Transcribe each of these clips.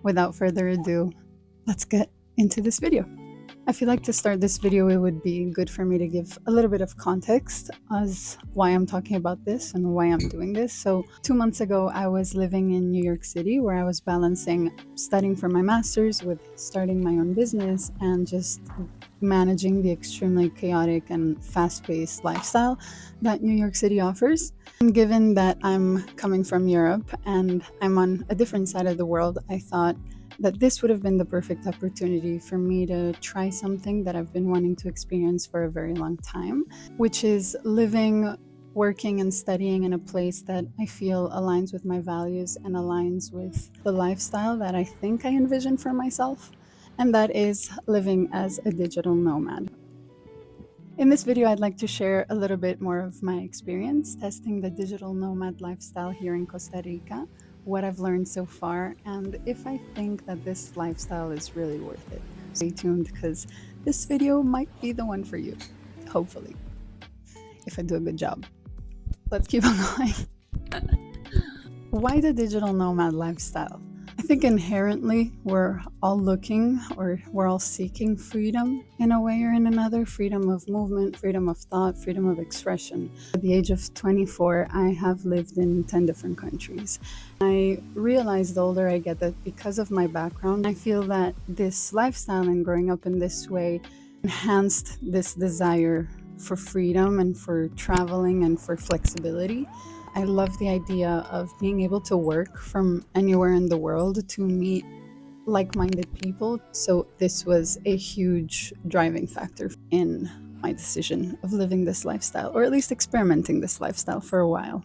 without further ado, let's get into this video. I feel like to start this video, it would be good for me to give a little bit of context as why I'm talking about this and why I'm doing this. So 2 months ago, I was living in New York City where I was balancing studying for my master's with starting my own business and just managing the extremely chaotic and fast-paced lifestyle that New York City offers. And given that I'm coming from Europe and I'm on a different side of the world, I thought that this would have been the perfect opportunity for me to try something that I've been wanting to experience for a very long time, which is living, working, and studying in a place that I feel aligns with my values and aligns with the lifestyle that I think I envision for myself, and that is living as a digital nomad. In this video, I'd like to share a little bit more of my experience testing the digital nomad lifestyle here in Costa Rica, what I've learned so far, and if I think that this lifestyle is really worth it. Stay tuned because this video might be the one for you, hopefully, if I do a good job. Let's keep on going. Why the digital nomad lifestyle? I think inherently we're all looking or we're all seeking freedom in a way or in another, freedom of movement, freedom of thought, freedom of expression. At the age of 24, I have lived in 10 different countries. I realize the older I get that because of my background, I feel that this lifestyle and growing up in this way enhanced this desire for freedom and for traveling and for flexibility. I love the idea of being able to work from anywhere in the world to meet like-minded people. So this was a huge driving factor in my decision of living this lifestyle, or at least experimenting this lifestyle for a while.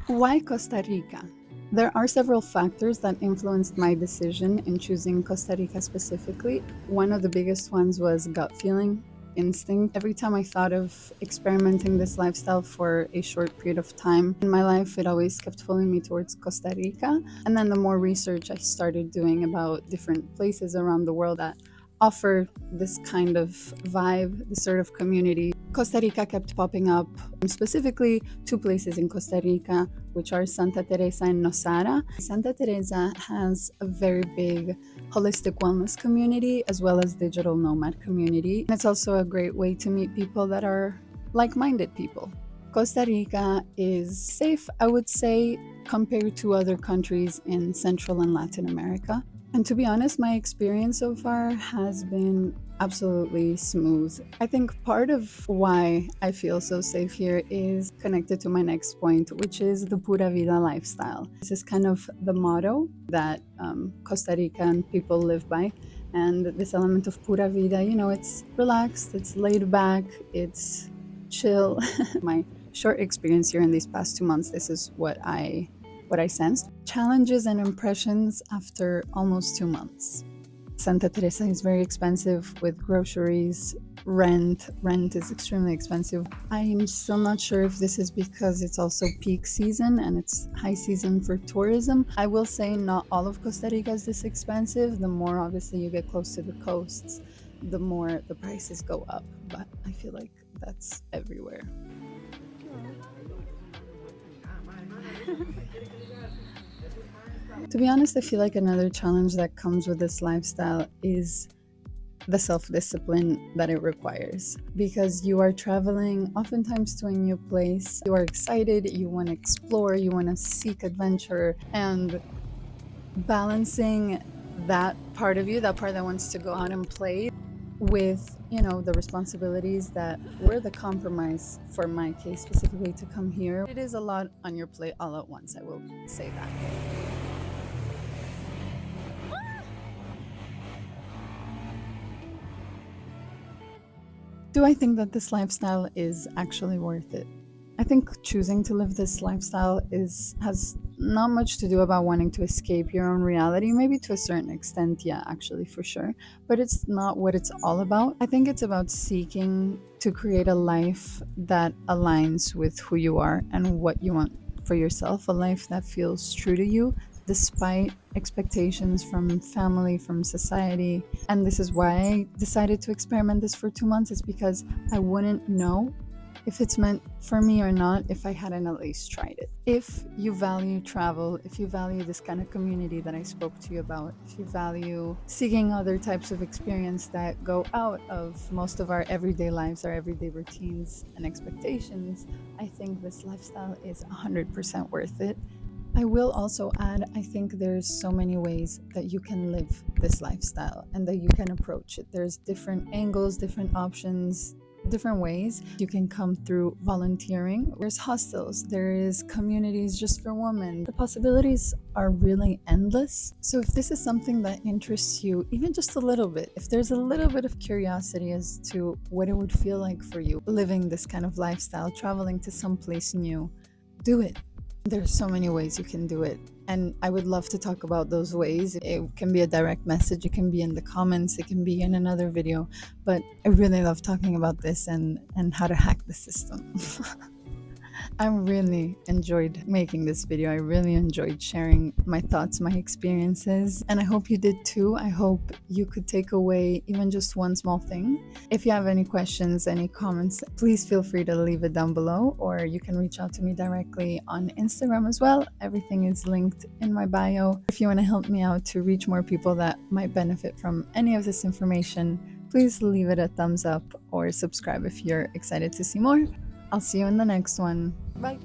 Why Costa Rica? There are several factors that influenced my decision in choosing Costa Rica specifically. One of the biggest ones was gut feeling. Instinct. Every time I thought of experimenting this lifestyle for a short period of time in my life, it always kept pulling me towards Costa Rica. And then the more research I started doing about different places around the world that offer this kind of vibe, this sort of community, Costa Rica kept popping up, specifically two places in Costa Rica, which are Santa Teresa and Nosara. Santa Teresa has a very big holistic wellness community as well as digital nomad community. And it's also a great way to meet people that are like-minded people. Costa Rica is safe, I would say, compared to other countries in Central and Latin America. And to be honest, my experience so far has been absolutely smooth. I think part of why I feel so safe here is connected to my next point, which is the Pura Vida lifestyle. This is kind of the motto that Costa Rican people live by. And this element of Pura Vida, it's relaxed, it's laid back, it's chill. My short experience here in these past 2 months, this is what I sensed. Challenges and impressions after almost 2 months. Santa Teresa is very expensive with groceries, rent is extremely expensive. I'm still not sure if this is because it's also peak season and it's high season for tourism. I will say not all of Costa Rica is this expensive. The more obviously you get close to the coasts, the more the prices go up, but I feel like that's everywhere. To be honest, I feel like another challenge that comes with this lifestyle is the self-discipline that it requires, because you are traveling oftentimes to a new place. You are excited, you want to explore, you want to seek adventure, and balancing that part of you, that part that wants to go out and play, with the responsibilities that were the compromise for my case specifically to come here. It is a lot on your plate all at once, I will say that. Do I think that this lifestyle is actually worth it? I think choosing to live this lifestyle has not much to do about wanting to escape your own reality. Maybe to a certain extent, yeah, actually, for sure. But it's not what it's all about. I think it's about seeking to create a life that aligns with who you are and what you want for yourself, a life that feels true to you, despite expectations from family, from society. And this is why I decided to experiment this for 2 months, is because I wouldn't know if it's meant for me or not if I hadn't at least tried it. If you value travel, if you value this kind of community that I spoke to you about, if you value seeking other types of experience that go out of most of our everyday lives, our everyday routines and expectations, I think this lifestyle is 100% worth it. I will also add, I think there's so many ways that you can live this lifestyle and that you can approach it. There's different angles, different options, different ways. You can come through volunteering. There's hostels, there is communities just for women. The possibilities are really endless. So if this is something that interests you, even just a little bit, if there's a little bit of curiosity as to what it would feel like for you living this kind of lifestyle, traveling to some place new, do it. There's so many ways you can do it, and I would love to talk about those ways. It can be a direct message, it can be in the comments, it can be in another video, but I really love talking about this and how to hack the system. I really enjoyed making this video. I really enjoyed sharing my thoughts, my experiences, and I hope you did too. I hope you could take away even just one small thing. If you have any questions, any comments, please feel free to leave it down below, or you can reach out to me directly on Instagram as well. Everything is linked in my bio. If you want to help me out to reach more people that might benefit from any of this information, please leave it a thumbs up or subscribe if you're excited to see more. I'll see you in the next one. Bye.